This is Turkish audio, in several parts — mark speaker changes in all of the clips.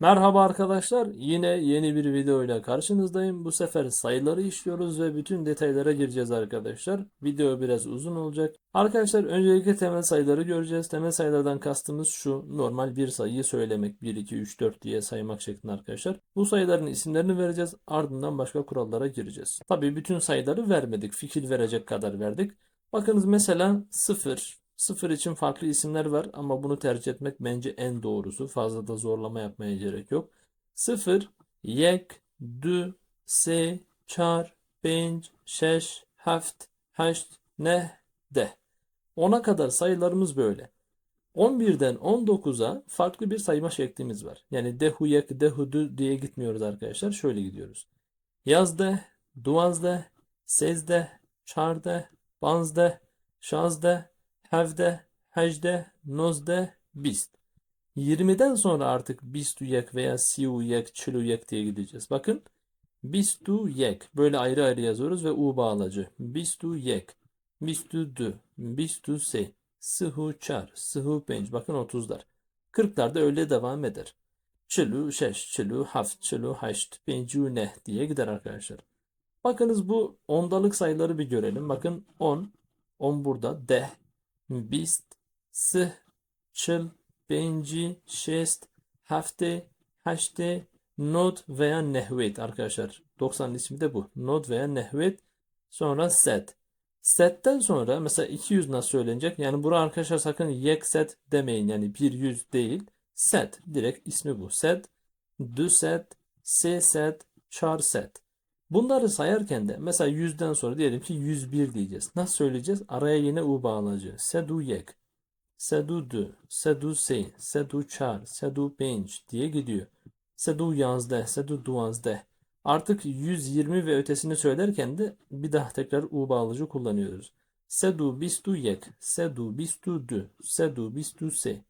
Speaker 1: Merhaba arkadaşlar, yine yeni bir video ile karşınızdayım. Bu sefer sayıları işliyoruz ve bütün detaylara gireceğiz arkadaşlar. Video biraz uzun olacak. Arkadaşlar öncelikle temel sayıları göreceğiz. Temel sayılardan kastımız şu: normal bir sayıyı söylemek, 1, 2, 3, 4 diye saymak şeklinde arkadaşlar. Bu sayıların isimlerini vereceğiz, ardından başka kurallara gireceğiz. Tabii bütün sayıları vermedik, fikir verecek kadar verdik. Bakınız mesela 0. Sıfır için farklı isimler var ama bunu tercih etmek bence en doğrusu. Fazla da zorlama yapmaya gerek yok. Sıfır, yek, dü, se, çar, penç, şeş, heft, heşt, neh, deh. 10'a kadar sayılarımız böyle. 11'den 19'a farklı bir sayma şeklimiz var. Yani dehu yek, dehu dü diye gitmiyoruz arkadaşlar. Şöyle gidiyoruz. Yazdeh, duazdeh, sezdeh, çardeh, panzdeh, şazdeh, hevdeh, hecdeh, nozdeh, bist. 20'den sonra artık bistu yek veya siu yek, çilu yek diye gideceğiz. Bakın, bistu yek. Böyle ayrı ayrı yazıyoruz ve u bağlacı. Bistu yek, bistu dü, bistu se, sıhu çar, sıhu penç. Bakın 30'lar. 40'larda öyle devam eder. Çilu, şeş, çilu, haft, çilu, haşt, pencu, neh diye gider arkadaşlar. Bakınız bu ondalık sayıları bir görelim. Bakın 10, 10 burada, deh, bist, sıh, çıl, penci, şest, hafte, haşte, nod veya nehvet arkadaşlar. 90'ın ismi de bu. Nod veya nehvet. Sonra set. Setten sonra mesela 200 nasıl söylenecek? Yani buraya arkadaşlar sakın yek set demeyin. Yani bir yüz değil. Set. Direkt ismi bu. Set, dü set, se set, çar set. Bunları sayarken de mesela 100'den sonra diyelim ki 101 diyeceğiz. Nasıl söyleyeceğiz? Araya yine u bağlacı. Sedu yek, sedu dü, sedu se, sedu çar, sedu penç diye gidiyor. Sedu yazde, sedu duazde. Artık 120 ve ötesini söylerken de bir daha tekrar u bağlacı kullanıyoruz. Sedu bistu yek, sedu bistu dü, sedu bistu se.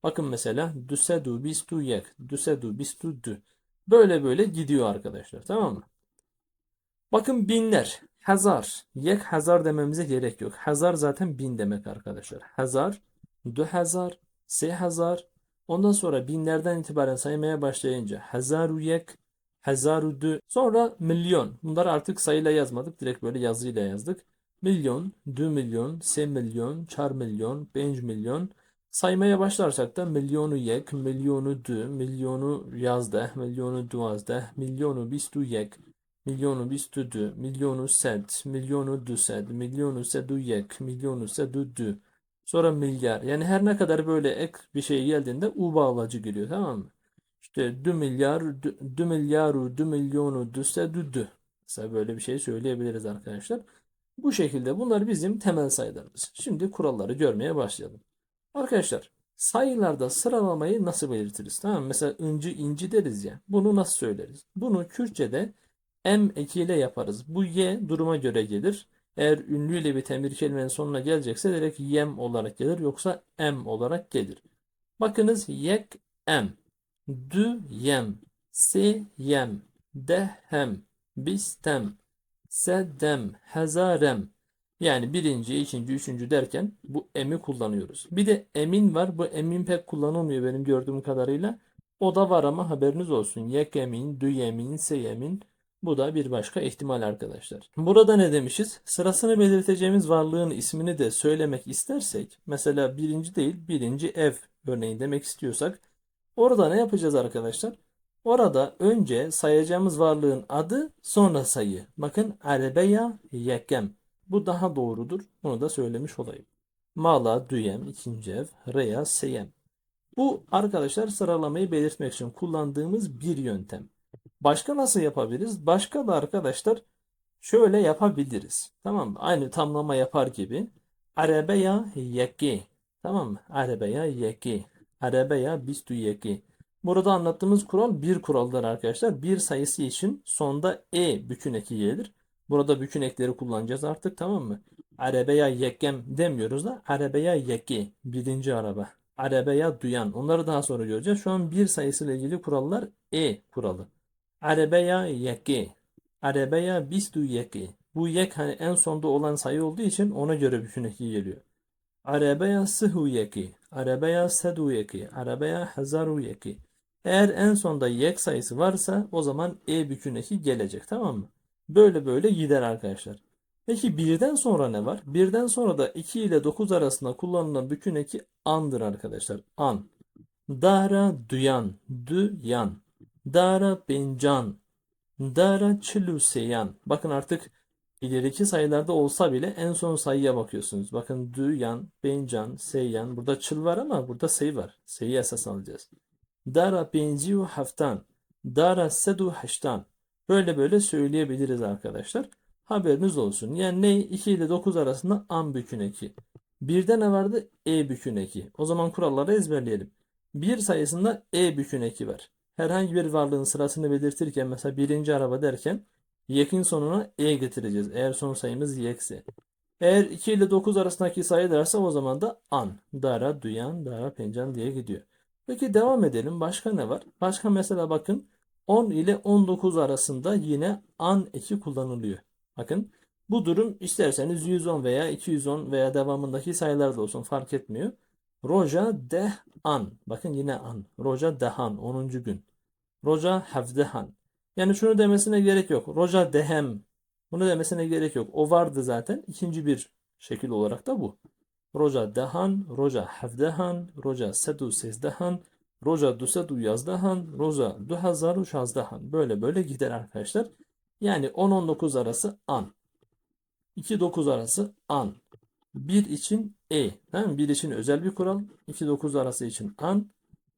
Speaker 1: Bakın mesela düsedu bistu yek, düsedu bistu dü. Böyle böyle gidiyor arkadaşlar, tamam mı? Bakın binler. Hazar. Yek hazar dememize gerek yok. Hazar zaten bin demek arkadaşlar. Hazar, dü hazar, se hazar. Ondan sonra binlerden itibaren saymaya başlayınca hazaru yek, hazaru dü. Sonra milyon. Bunları artık sayıyla yazmadık. Direkt böyle yazıyla yazdık. Milyon, dü milyon, se milyon, çar milyon, penc milyon. Saymaya başlarsak da milyonu yek, milyonu dü, milyonu yazde, milyonu duazde, milyonu bistu yek, milyonu bistüdü, milyonu sed, milyonu düsed, milyonu seduyek, milyonu sedüdü. Sonra milyar. Yani her ne kadar böyle ek bir şey geldiğinde u bağlacı giriyor, tamam mı? İşte dü milyar, dü milyaru, dü milyonu, düsedüdü. Mesela böyle bir şey söyleyebiliriz arkadaşlar. Bu şekilde bunlar bizim temel sayılarımız. Şimdi kuralları görmeye başlayalım. Arkadaşlar, sayılarda sıralamayı nasıl belirtiriz? Tamam mı? Mesela inci inci deriz ya. Bunu nasıl söyleriz? Bunu Kürtçe'de M ekiyle yaparız. Bu Y duruma göre gelir. Eğer ünlüyle bir temir kelimenin sonuna gelecekse direkt yem olarak gelir. Yoksa M olarak gelir. Bakınız, yek M, dü yem, se yem, dehem, bistem, seddem, hezarem. Yani birinci, ikinci, üçüncü derken bu em'i kullanıyoruz. Bir de emin var. Bu emin pek kullanılmıyor benim gördüğüm kadarıyla. O da var ama haberiniz olsun. Yek emin, dü yemin, se yemin. Bu da bir başka ihtimal arkadaşlar. Burada ne demişiz? Sırasını belirteceğimiz varlığın ismini de söylemek istersek, mesela birinci değil, birinci ev örneğin demek istiyorsak, orada ne yapacağız arkadaşlar? Orada önce sayacağımız varlığın adı, sonra sayı. Bakın, arabeya yekem. Bu daha doğrudur. Bunu da söylemiş olayım. Mala düyem, ikinci ev, reya seyem. Bu arkadaşlar sıralamayı belirtmek için kullandığımız bir yöntem. Başka nasıl yapabiliriz? Başka da arkadaşlar şöyle yapabiliriz. Tamam mı? Aynı tamlama yapar gibi. Arabeya yeki. Tamam mı? Arabeya yeki. Arabeya bistu yeki. Burada anlattığımız kural bir kuraldır arkadaşlar. Bir sayısı için sonda bütün eki gelir. Burada bütün ekleri kullanacağız artık, tamam mı? Arabeya yekem demiyoruz da arabeya yeki. Birinci araba. Arabeya duyan. Onları daha sonra göreceğiz. Şu an bir sayısıyla ilgili kurallar kuralı. Arabeya yeki. Arabaya bistu yeki. Bu yek hani en sonda olan sayı olduğu için ona göre bütün eki geliyor. Arabaya sıhu yeki. Arabaya sedu yeki. Arabaya hazaru yeki. Eğer en sonda yek sayısı varsa o zaman e bükün eki gelecek, tamam mı? Böyle böyle gider arkadaşlar. Peki birden sonra ne var? Birden sonra da 2 ile 9 arasında kullanılan bükün eki andır arkadaşlar. An. Dara duyan, duyan. Dara pencan, dara çiluseyan. Bakın artık ileriki sayılarda olsa bile en son sayıya bakıyorsunuz. Bakın duyan, pencan, seyyan. Burada çıl var ama burada sey var. Seyi esas alacağız. Dara penci haftan. Dara sedu haştan. Böyle böyle söyleyebiliriz arkadaşlar. Haberiniz olsun. Yani ne? 2 ile 9 arasında an bükün eki. Birde ne vardı? E bükün eki. O zaman kuralları ezberleyelim. Bir sayısında e bükün eki var. Herhangi bir varlığın sırasını belirtirken mesela birinci araba derken yekin sonuna e getireceğiz. Eğer son sayımız yekse. Eğer 2 ile 9 arasındaki sayı derse o zaman da an. Dara, duyan, dara, pencan diye gidiyor. Peki devam edelim. Başka ne var? Başka mesela bakın 10 ile 19 arasında yine an eki kullanılıyor. Bakın bu durum isterseniz 110 veya 210 veya devamındaki sayılar da olsun fark etmiyor. Roja deh an. Bakın yine an. Roja dehan 10. gün. Roja hevdehan. Yani şunu demesine gerek yok. Roja dehem. Bunu demesine gerek yok. O vardı zaten. İkinci bir şekil olarak da bu. Roja dehan, roja hevdehan, roja sedu sezdehan, roja dusedu yazdehan, roja duhazaru şazdehan. Böyle böyle gider arkadaşlar. Yani 10-19 arası an. 2-9 arası an. 1 için e. Tamam mı? 1 için özel bir kural. 2-9 arası için an.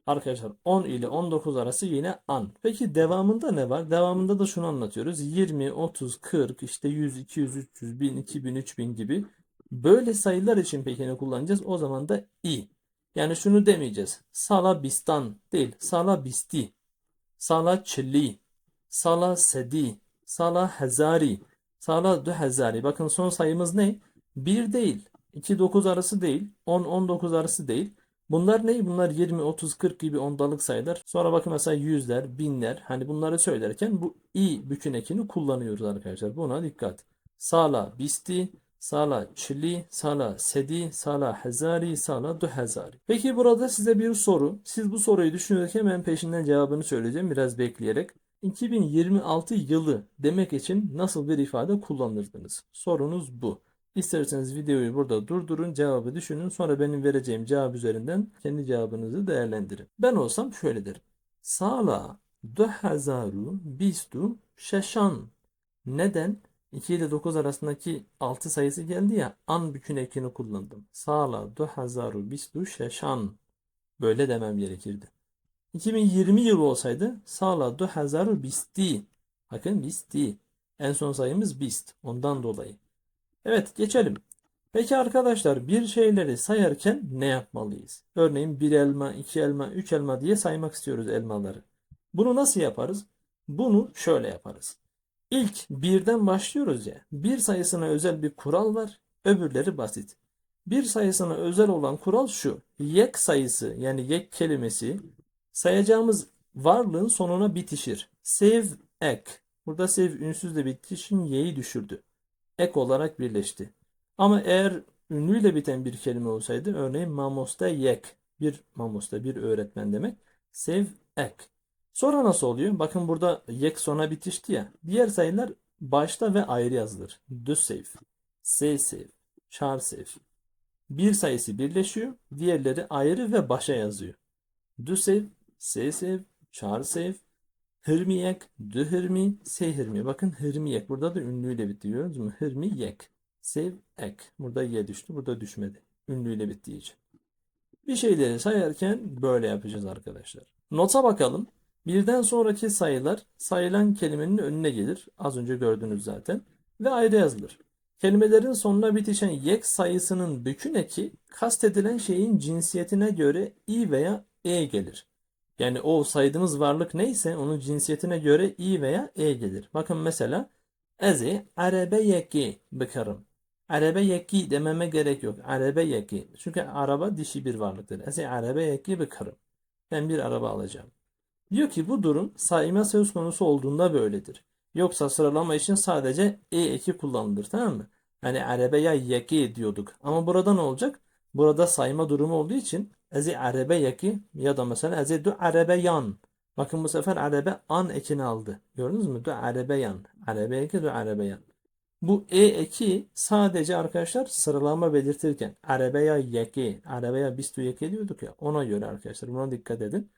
Speaker 1: Arkadaşlar 10 ile 19 arası yine an. Peki devamında ne var? Devamında da şunu anlatıyoruz. 20, 30, 40, işte 100, 200, 300, 1000, 2000, 3000 gibi. Böyle sayılar için peki ne kullanacağız? O zaman da i. Yani şunu demeyeceğiz. Sala bistan değil. Sala bisti. Sala çilli. Sala sedi. Sala hezari. Sala duhezari. Bakın son sayımız ne? 1 değil. 2-9 arası değil. 10-19 arası değil. Bunlar ne? Bunlar 20, 30, 40 gibi ondalık sayılar. Sonra bakın mesela yüzler, binler. Hani bunları söylerken bu i bükün ekini kullanıyoruz arkadaşlar. Buna dikkat. Sala bisti, sala çili, sala sedi, sala hezari, sala duhezari. Peki burada size bir soru. Siz bu soruyu düşünürken hemen peşinden cevabını söyleyeceğim biraz bekleyerek. 2026 yılı demek için nasıl bir ifade kullanırdınız? Sorunuz bu. İsterseniz videoyu burada durdurun, cevabı düşünün, sonra benim vereceğim cevap üzerinden kendi cevabınızı değerlendirin. Ben olsam şöyle derim. Sala 2025 şaşan. Neden? 2 ile 9 arasındaki 6 sayısı geldi ya, an bükün ekini kullandım. Sala 2025 şaşan. Böyle demem gerekirdi. 2020 yılı olsaydı sala 2020. Bakın bisti. En son sayımız bist. Ondan dolayı. Evet, geçelim. Peki arkadaşlar, bir şeyleri sayarken ne yapmalıyız? Örneğin bir elma, iki elma, üç elma diye saymak istiyoruz elmaları. Bunu nasıl yaparız? Bunu şöyle yaparız. İlk birden başlıyoruz ya. Bir sayısına özel bir kural var. Öbürleri basit. Bir sayısına özel olan kural şu. Yek sayısı yani yek kelimesi sayacağımız varlığın sonuna bitişir. Sev ek. Burada sev ünsüzle bitişin y'yi düşürdü. Ek olarak birleşti. Ama eğer ünlüyle biten bir kelime olsaydı örneğin mamosta yek. Bir mamosta bir öğretmen demek. Sev ek. Sonra nasıl oluyor? Bakın burada yek sona bitişti ya. Diğer sayılar başta ve ayrı yazılır. Do sev, say sev, char sev. Bir sayısı birleşiyor. Diğerleri ayrı ve başa yazıyor. Do sev, say sev, char sev, hırmiyek, dühırmi, seyhirmi. Bakın hırmiyek. Burada da ünlüyle bitiyor. Gördünüz mü? Hırmiyek. Sev ek. Burada ye düştü. Burada düşmedi. Ünlüyle bittiği için. Bir şeyleri sayarken böyle yapacağız arkadaşlar. Nota bakalım. Birden sonraki sayılar sayılan kelimenin önüne gelir. Az önce gördünüz zaten. Ve ayrı yazılır. Kelimelerin sonuna bitişen yek sayısının bükün eki kastedilen şeyin cinsiyetine göre i veya e gelir. Yani o saydığımız varlık neyse onun cinsiyetine göre i veya e gelir. Bakın mesela ezi arabeyeki bakarım. Arabeyeki dememe gerek yok. Arabeyeki. Çünkü araba dişi bir varlıktır. Ezi arabeyeki bakarım. Ben bir araba alacağım. Diyor ki bu durum sayma söz konusu olduğunda böyledir. Yoksa sıralama için sadece eki kullanılır, tamam mı? Hani arabaya yeki diyorduk. Ama burada ne olacak? Burada sayma durumu olduğu için ezi arabeyeki ya da mesela ezi du arabeyan. Bakın bu sefer arebe an ekini aldı. Gördünüz mü? Du arabeyan. Arebe eki du arabeyan. Bu e eki sadece arkadaşlar sıralama belirtirken arabaya yeki, arabaya bistu yeki diyorduk ya, ona göre arkadaşlar buna dikkat edin.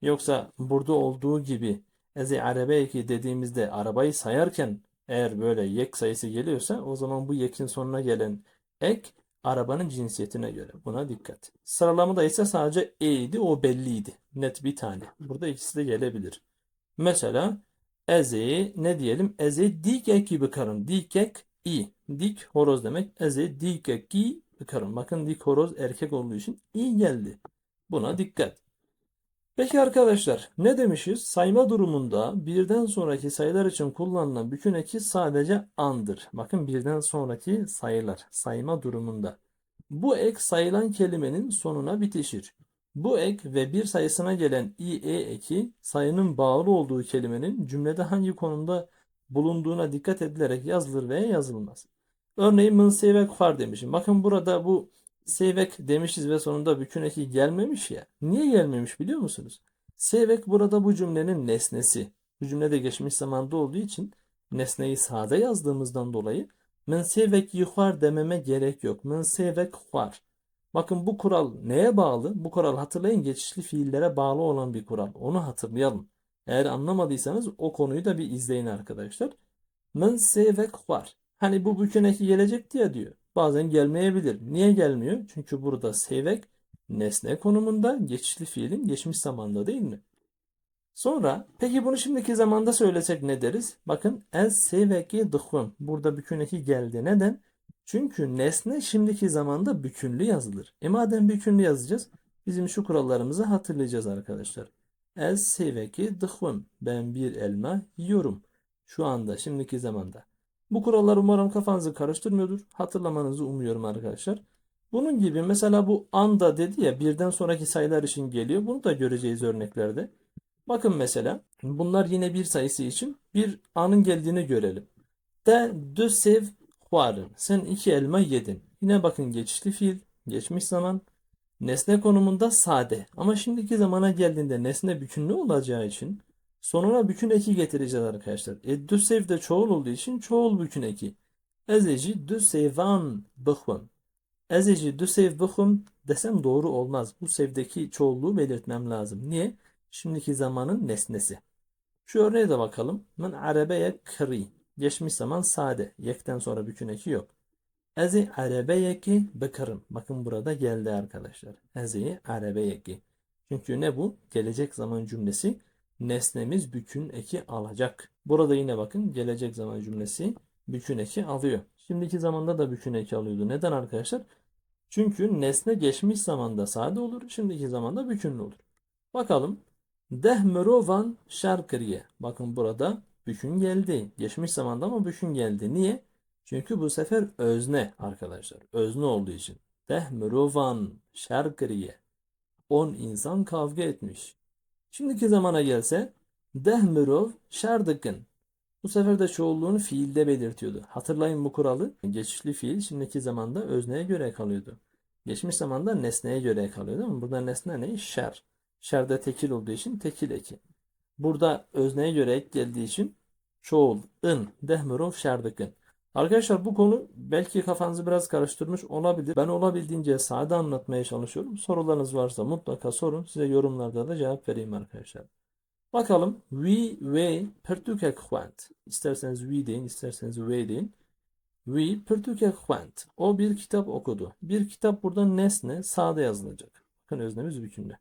Speaker 1: Yoksa burada olduğu gibi ezi arabeyki dediğimizde arabayı sayarken eğer böyle yek sayısı geliyorsa o zaman bu yekin sonuna gelen ek arabanın cinsiyetine göre. Buna dikkat. Sıralamada ise sadece e idi, o belliydi. Net bir tane. Burada ikisi de gelebilir. Mesela ezi ne diyelim? Ezi dikek gibi karın. Dikek i. Dik horoz demek. Ezi dikek i karın. Bakın dik horoz erkek olduğu için i geldi. Buna dikkat. Peki arkadaşlar ne demişiz? Sayma durumunda birden sonraki sayılar için kullanılan bütün eki sadece andır. Bakın birden sonraki sayılar sayma durumunda. Bu ek sayılan kelimenin sonuna bitişir. Bu ek ve bir sayısına gelen ie eki sayının bağlı olduğu kelimenin cümlede hangi konumda bulunduğuna dikkat edilerek yazılır veya yazılmaz. Örneğin mınsevek var demişim. Bakın burada bu sevek demişiz ve sonunda bütün eki gelmemiş ya. Niye gelmemiş biliyor musunuz? Sevek burada bu cümlenin nesnesi. Bu cümlede geçmiş zamanda olduğu için nesneyi sade yazdığımızdan dolayı men sevek yuhar dememe gerek yok. Men sevek var. Bakın bu kural neye bağlı? Bu kural hatırlayın geçişli fiillere bağlı olan bir kural. Onu hatırlayalım. Eğer anlamadıysanız o konuyu da bir izleyin arkadaşlar. Men sevek var. Hani bu bütün eki gelecek diye diyor. Bazen gelmeyebilir. Niye gelmiyor? Çünkü burada sevek nesne konumunda, geçişli fiilin geçmiş zamanda değil mi? Sonra peki bunu şimdiki zamanda söylesek ne deriz? Bakın es seveki dıhvım. Burada bütün eki geldi. Neden? Çünkü nesne şimdiki zamanda bütünlü yazılır. Madem bütünlü yazacağız, bizim şu kurallarımızı hatırlayacağız arkadaşlar. Es seveki dıhvım. Ben bir elma yiyorum. Şu anda, şimdiki zamanda. Bu kurallar umarım kafanızı karıştırmıyordur. Hatırlamanızı umuyorum arkadaşlar. Bunun gibi mesela bu anda dedi ya, birden sonraki sayılar için geliyor. Bunu da göreceğiz örneklerde. Bakın mesela bunlar yine bir sayısı için bir anın geldiğini görelim. De deux sev huarın. Sen iki elma yedin. Yine bakın geçişli fiil, geçmiş zaman, nesne konumunda sade. Ama şimdiki zamana geldiğinde nesne bütünlü olacağı için sonuna bütün eki getireceğiz arkadaşlar. Deux sev de çoğul olduğu için çoğul bütün eki. Ezeci deux sevan bıhvın. Ezeci deux sev bıhvın desem doğru olmaz. Bu sevdeki çoğulluğu belirtmem lazım. Niye? Şimdiki zamanın nesnesi. Şu örneğe de bakalım. Men arabeye kri. Geçmiş zaman sade. Yekten sonra bütün eki yok. Ezi arabeyeki bekarım. Bakın burada geldi arkadaşlar. Ezi arabeyeki. Çünkü ne bu? Gelecek zaman cümlesi. Nesnemiz bütün eki alacak. Burada yine bakın gelecek zaman cümlesi bütün eki alıyor. Şimdiki zamanda da bütün eki alıyordu. Neden arkadaşlar? Çünkü nesne geçmiş zamanda sade olur. Şimdiki zamanda bütünlü olur. Bakalım. Dehmerovan şarkıriye. Bakın burada bütün geldi. Geçmiş zamanda ama bütün geldi. Niye? Çünkü bu sefer özne arkadaşlar. Özne olduğu için. Dehmerovan şarkıriye. 10 insan kavga etmiş. Şimdiki zamana gelse Dehmerov şardıkın. Bu sefer de çoğulluğunu fiilde belirtiyordu. Hatırlayın bu kuralı. Geçişli fiil şimdiki zamanda özneye göre kalıyordu. Geçmiş zamanda nesneye göre kalıyordu ama burada nesne ne? Şer. Şerde tekil olduğu için tekil eki. Burada özneye göre ek geldiği için çoğul, ın, dehmerov, şerdıkın. Arkadaşlar bu konu belki kafanızı biraz karıştırmış olabilir. Ben olabildiğince sade anlatmaya çalışıyorum. Sorularınız varsa mutlaka sorun. Size yorumlarda da cevap vereyim arkadaşlar. Bakalım. We ve pertuke kwant. İsterseniz we deyin, isterseniz we deyin. We pertuke kwant. O bir kitap okudu. Bir kitap burada nesne sade yazılacak. Bakın öznemiz bütünlü.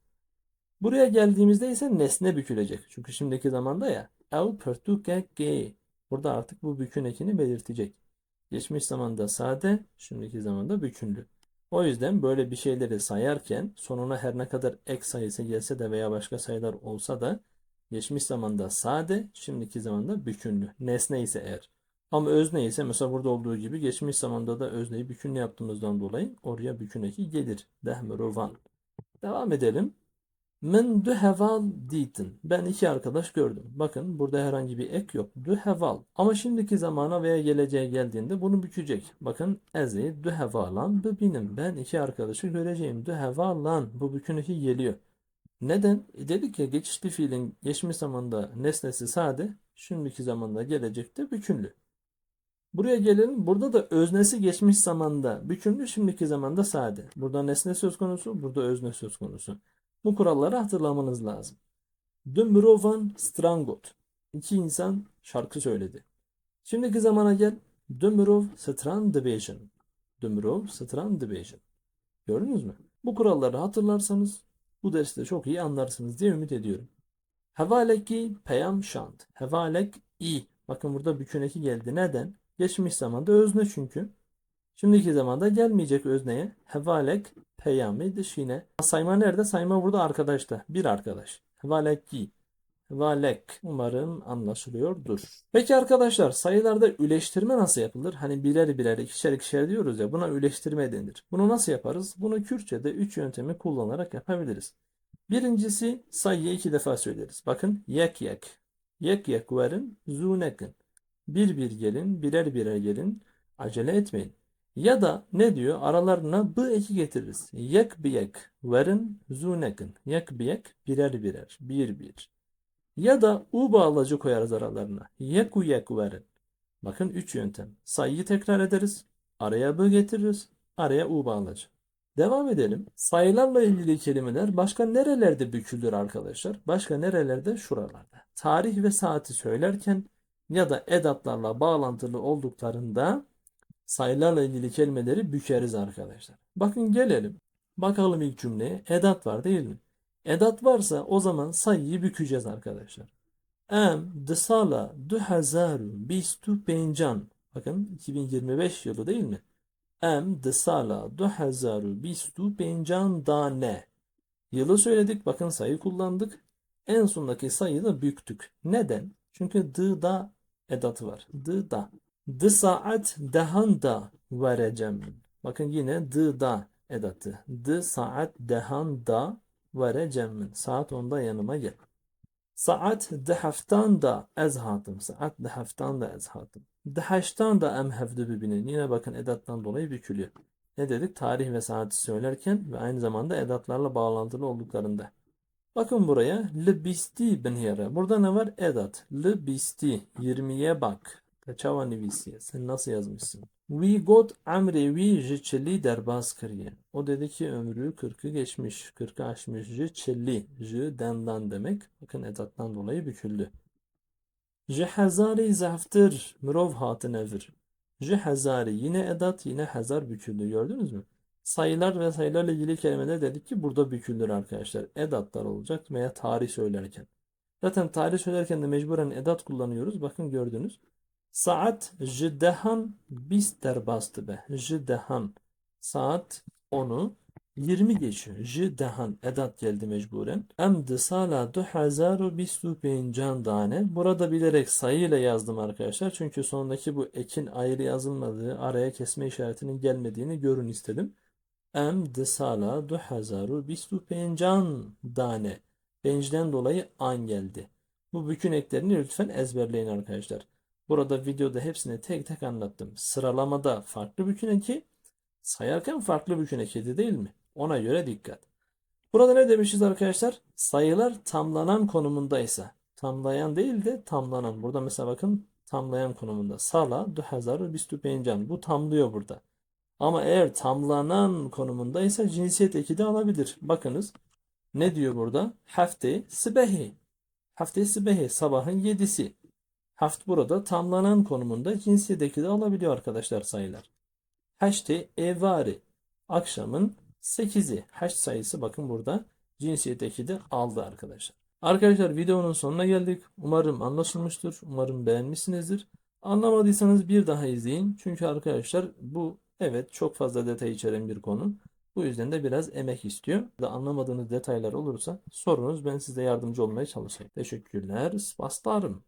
Speaker 1: Buraya geldiğimizde ise nesne bükülecek. Çünkü şimdiki zamanda ya. El pertuke ge. Burada artık bu bükün ekini belirtecek. Geçmiş zamanda sade, şimdiki zamanda bütünlü. O yüzden böyle bir şeyleri sayarken sonuna her ne kadar ek sayısı gelse de veya başka sayılar olsa da geçmiş zamanda sade, şimdiki zamanda bütünlü. Nesne ise eğer. Ama özne ise mesela burada olduğu gibi geçmiş zamanda da özneyi bütünlü yaptığımızdan dolayı oraya bütün eki gelir. Dehmerovan. Devam edelim. Men du heval ditin. Ben iki arkadaş gördüm. Bakın burada herhangi bir ek yok. Du heval. Ama şimdiki zamana veya geleceğe geldiğinde bunu bükecek. Bakın ezi du hevalan bu benim. Ben iki arkadaşı göreceğim. Du hevalan. Bu bütün iki geliyor. Neden? Dedik ya geçişli fiilin geçmiş zamanda nesnesi sade, şimdiki zamanda gelecekte bükünlü. Buraya gelelim. Burada da öznesi geçmiş zamanda bükünlü, şimdiki zamanda sade. Burada nesne söz konusu, burada özne söz konusu. Bu kuralları hatırlamanız lazım. Dümrovan Strangot. İki insan şarkı söyledi. Şimdiki zamana gel. Dümrov Strandbejin. Dümrov Strandbejin. Gördünüz mü? Bu kuralları hatırlarsanız bu derste çok iyi anlarsınız diye ümit ediyorum. Hevaleki peyam şant. Hevalek i. Bakın burada bükün eki geldi. Neden? Geçmiş zamanda özne çünkü. Şimdiki zamanda gelmeyecek özneye. Hevalek peyami dışine. Sayma nerede? Sayma burada arkadaşta. Bir arkadaş. Hevaleki. Hevalek. Umarım anlaşılıyordur. Peki arkadaşlar sayılarda üleştirme nasıl yapılır? Hani birer birer ikişer ikişer diyoruz ya buna üleştirme denir. Bunu nasıl yaparız? Bunu Kürtçe'de 3 yöntemi kullanarak yapabiliriz. Birincisi sayıyı 2 defa söyleriz. Bakın yek yek. Yek yek verin zunekin. Bir bir gelin, birer birer gelin. Acele etmeyin. Ya da ne diyor? Aralarına b eki getiririz. Yek bi yek verin zunekin. Yek bi yek birer birer. Bir bir. Ya da u bağlacı koyarız aralarına. Yek u yek verin. Bakın 3 yöntem. Sayıyı tekrar ederiz. Araya b getiririz. Araya u bağlacı. Devam edelim. Sayılarla ilgili kelimeler başka nerelerde bükülür arkadaşlar? Başka nerelerde? Şuralarda. Tarih ve saati söylerken ya da edatlarla bağlantılı olduklarında sayılarla ilgili kelimeleri bükeriz arkadaşlar. Bakın gelelim. Bakalım ilk cümleye. Edat var değil mi? Edat varsa o zaman sayıyı bükeceğiz arkadaşlar. Em sala 2025. Bakın 2025 yılı değil mi? Em sala 2025 dane. Yılı söyledik. Bakın sayı kullandık. En sondaki sayıyı da büktük. Neden? Çünkü da edatı var. Da. Saat dehanda vereceğim. Bakın yine da edatı. Saat dehanda vereceğim. Saat 10'da yanıma gel. Saat deheftan da ez hatım. Saat deheftan da ez hatım. Deheştan da em hefdü bibinin. Yine bakın edattan dolayı bükülüyor. Ne dedik? Tarih ve saati söylerken ve aynı zamanda edatlarla bağlantılı olduklarında. Bakın buraya. Libisti bin yere. Burada ne var? Edat. Libisti. 20'ye bak. Kaçava nivisiye. Sen nasıl yazmışsın? We got amri we jiçeli derbaz kiriye. O dedi ki ömrü 40'ı geçmiş. 40'ı aşmış. Jiçeli. J dendan demek. Bakın edattan dolayı büküldü. Jehazari zaftir. Mirov hatın evir. Jehazari. Yine edat yine hazar büküldü. Gördünüz mü? Sayılar ve sayılarla ilgili kelimeler dedik ki burada bükülür arkadaşlar. Edatlar olacak veya tarih söylerken. Zaten tarih söylerken de mecburen edat kullanıyoruz. Bakın gördünüz. Saat jiddehan bister bastı be. Jiddehan. Saat 10'u 20 geçiyor. Jiddehan edat geldi mecburen. Emdi sala 2025 tane. Burada bilerek sayıyla yazdım arkadaşlar. Çünkü sondaki bu ekin ayrı yazılmadığı, araya kesme işaretinin gelmediğini görün istedim. Emdi sala 2025 tane. Bencden dolayı an geldi. Bu bütün eklerini lütfen ezberleyin arkadaşlar. Burada videoda hepsini tek tek anlattım. Sıralamada farklı bütün eki, sayarken farklı bütün ekiydi değil mi? Ona göre dikkat. Burada ne demişiz arkadaşlar? Sayılar tamlanan konumundaysa. Tamlayan değil de tamlanan. Burada mesela bakın tamlayan konumunda. Sala 2025. Bu tamlıyor burada. Ama eğer tamlanan konumundaysa cinsiyet eki de alabilir. Bakınız ne diyor burada? Hafte sibehi. Hafte sibehi sabahın 7'si. Haft burada tamlanan konumunda cinsiyet eki de alabiliyor arkadaşlar sayılar. Haşte evari. Akşamın 8'i. Haş sayısı bakın burada cinsiyet eki de aldı arkadaşlar. Arkadaşlar videonun sonuna geldik. Umarım anlaşılmıştır. Umarım beğenmişsinizdir. Anlamadıysanız bir daha izleyin. Çünkü arkadaşlar bu evet çok fazla detay içeren bir konu. Bu yüzden de biraz emek istiyor. Da anlamadığınız detaylar olursa sorunuz ben size yardımcı olmaya çalışayım. Teşekkürler. Spaslarım.